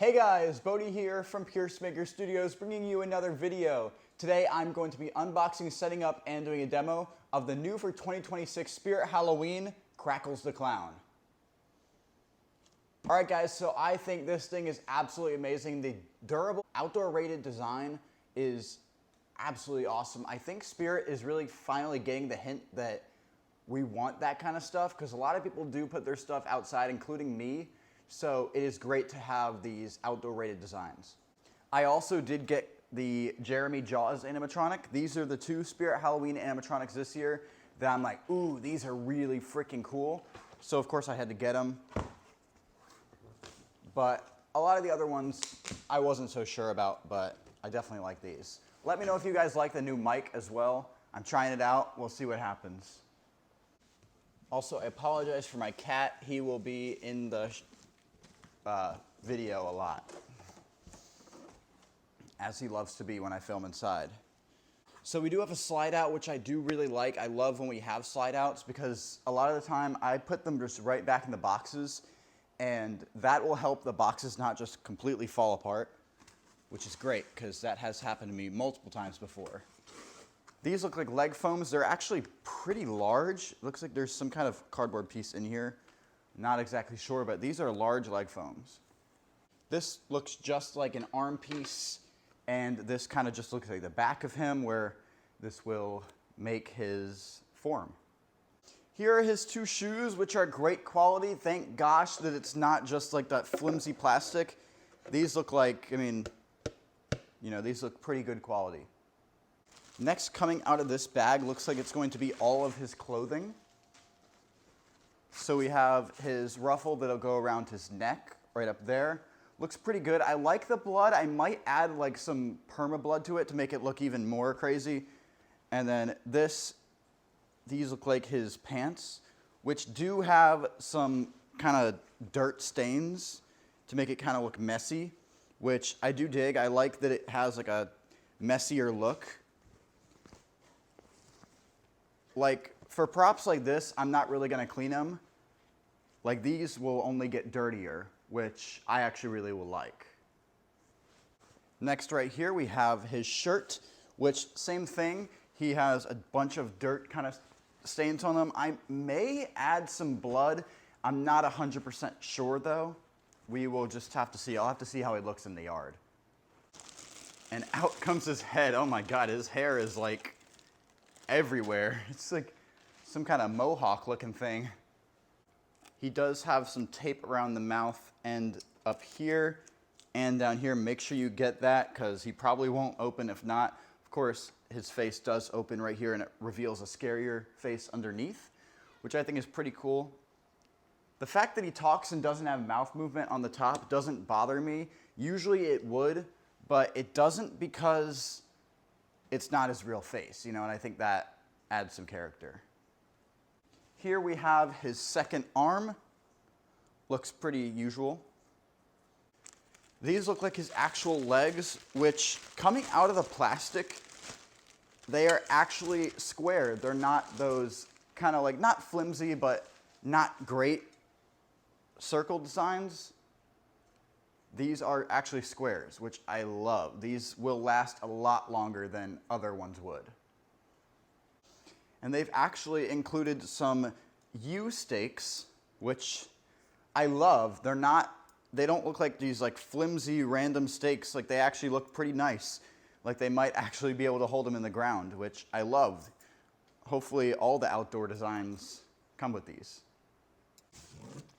Hey guys, Bodhi here from Maker Studios bringing you another video. Today I'm going to be unboxing, setting up, and doing a demo of the new for 2026 Spirit Halloween, Crackles the Clown. Alright guys, so I think this thing is absolutely amazing. The durable, outdoor rated design is absolutely awesome. I think Spirit is really finally getting the hint that we want that kind of stuff because a lot of people do put their stuff outside, including me. So it is great to have these outdoor rated designs. I also did get the Jeremy Jaws animatronic. These are the two Spirit Halloween animatronics this year that I'm like, ooh, these are really freaking cool. So of course I had to get them. But a lot of the other ones I wasn't so sure about, but I definitely like these. Let me know if you guys like the new mic as well. I'm trying it out. We'll see what happens. Also, I apologize for my cat. He will be in the video a lot, as he loves to be when I film inside. So we do have a slide out, which I do really like. I love when we have slide outs because a lot of the time I put them just right back in the boxes, and that will help the boxes not just completely fall apart, which is great because that has happened to me multiple times before. These look like leg foams. They're actually pretty large. It looks like there's some kind of cardboard piece in here. Not exactly sure, but these are large leg foams. This looks just like an arm piece, and this kind of just looks like the back of him where this will make his form. Here are his two shoes, which are great quality. Thank gosh that it's not just like that flimsy plastic. These look like, these look pretty good quality. Next, coming out of this bag, looks like it's going to be all of his clothing. So we have his ruffle that'll go around his neck, right up there. Looks pretty good. I like the blood. I might add like some perma blood to it to make it look even more crazy. And then these look like his pants, which do have some kind of dirt stains to make it kind of look messy, which I do dig. I like that it has like a messier look. Like, for props like this, I'm not really going to clean them. Like, these will only get dirtier, which I actually really will like. Next, right here, we have his shirt, which, same thing. He has a bunch of dirt kind of stains on them. I may add some blood. I'm not 100% sure, though. We will just have to see. I'll have to see how he looks in the yard. And out comes his head. Oh, my God. His hair is, like, everywhere. It's like some kind of mohawk looking thing. He does have some tape around the mouth and up here and down here. Make sure you get that because he probably won't open. If not, of course, his face does open right here and it reveals a scarier face underneath, which I think is pretty cool. The fact that he talks and doesn't have mouth movement on the top doesn't bother me. Usually it would, but it doesn't because it's not his real face, and I think that adds some character. Here we have his second arm. Looks pretty usual. These look like his actual legs, which coming out of the plastic, they are actually square. They're not those kind of like, not flimsy, but not great circle designs. These are actually squares, which I love. These will last a lot longer than other ones would. And they've actually included some U stakes, which I love. They don't look like these like flimsy random stakes. Like they actually look pretty nice. Like they might actually be able to hold them in the ground, which I love. Hopefully all the outdoor designs come with these.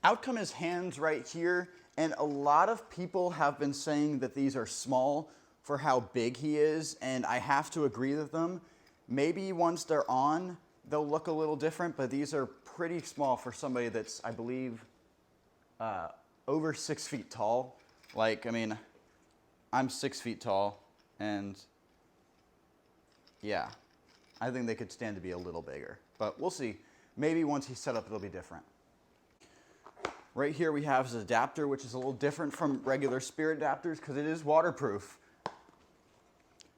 Out come his hands right here. And a lot of people have been saying that these are small for how big he is, and I have to agree with them. Maybe once they're on, they'll look a little different, but these are pretty small for somebody that's, I believe, over 6 feet tall. Like, I'm 6 feet tall, and yeah, I think they could stand to be a little bigger. But we'll see. Maybe once he's set up, it'll be different. Right here we have his adapter, which is a little different from regular Spirit adapters because it is waterproof.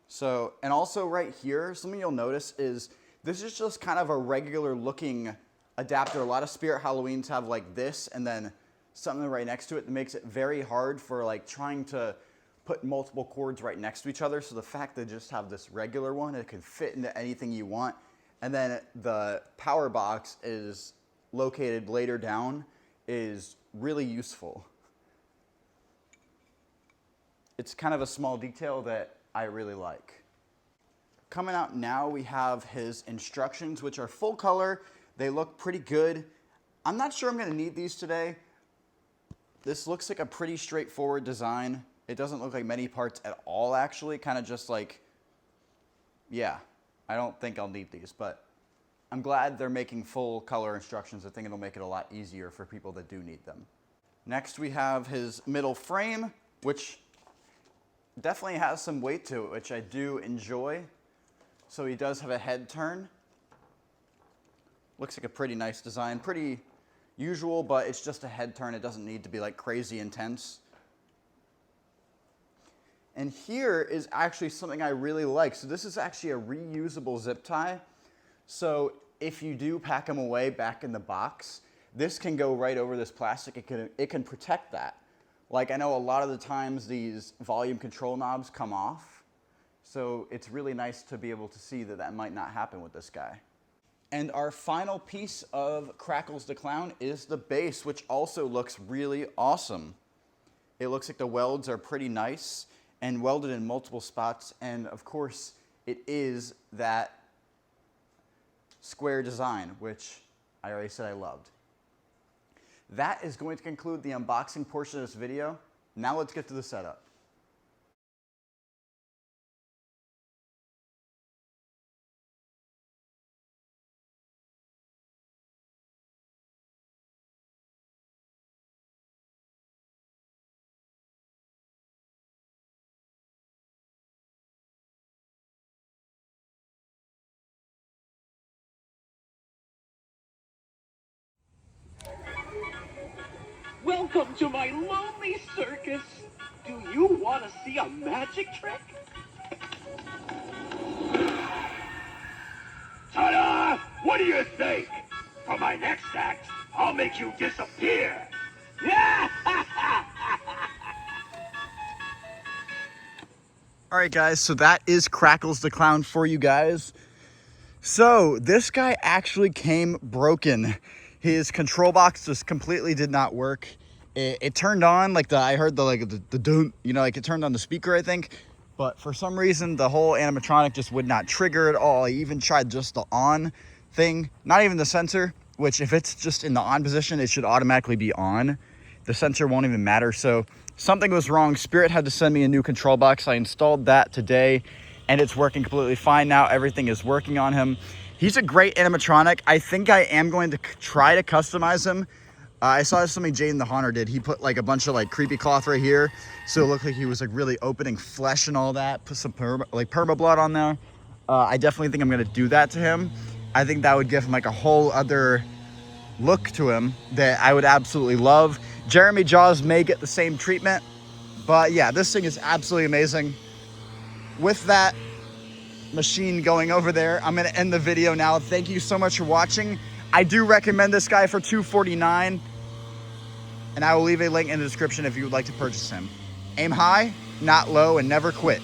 So, and also right here, something you'll notice is this is just kind of a regular looking adapter. A lot of Spirit Halloweens have like this and then something right next to it that makes it very hard for like trying to put multiple cords right next to each other. So the fact that just have this regular one, it can fit into anything you want. And then the power box is located later down, is really useful. It's kind of a small detail that I really like. Coming out now, we have his instructions, which are full color. They look pretty good. I'm not sure I'm gonna need these today. This looks like a pretty straightforward design. It doesn't look like many parts at all, actually. Kind of just like, yeah, I don't think I'll need these, but I'm glad they're making full color instructions. I think it'll make it a lot easier for people that do need them. Next, we have his middle frame, which definitely has some weight to it, which I do enjoy. So he does have a head turn. Looks like a pretty nice design, pretty usual, but it's just a head turn. It doesn't need to be like crazy intense. And here is actually something I really like. So this is actually a reusable zip tie. So if you do pack them away back in the box, this can go right over this plastic. It can protect that. Like I know a lot of the times these volume control knobs come off. So it's really nice to be able to see that that might not happen with this guy. And our final piece of Crackles the Clown is the base, which also looks really awesome. It looks like the welds are pretty nice and welded in multiple spots. And of course, it is that square design, which I already said I loved. That is going to conclude the unboxing portion of this video. Now let's get to the setup. Welcome to my lonely circus. Do you want to see a magic trick? Ta-da! What do you think? For my next act, I'll make you disappear. All right, guys, so that is Crackles the Clown for you guys. So this guy actually came broken. His control box just completely did not work. It turned on, like I heard the doom, you know, like it turned on the speaker, I think. But for some reason, the whole animatronic just would not trigger at all. I even tried just the on thing, not even the sensor, which if it's just in the on position, it should automatically be on. The sensor won't even matter. So something was wrong. Spirit had to send me a new control box. I installed that today and it's working completely fine now. Everything is working on him. He's a great animatronic. I think I am going to try to customize him. I saw something Jaden the Haunter did. He put like a bunch of like creepy cloth right here. So it looked like he was like really opening flesh and all that. Put some perma blood on there. I definitely think I'm gonna do that to him. I think that would give him like a whole other look to him that I would absolutely love. Jeremy Jaws may get the same treatment, but yeah, this thing is absolutely amazing. With that machine going over there, I'm gonna end the video now. Thank you so much for watching. I do recommend this guy for $249, and I will leave a link in the description if you would like to purchase him. Aim high, not low, and never quit.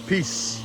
Peace.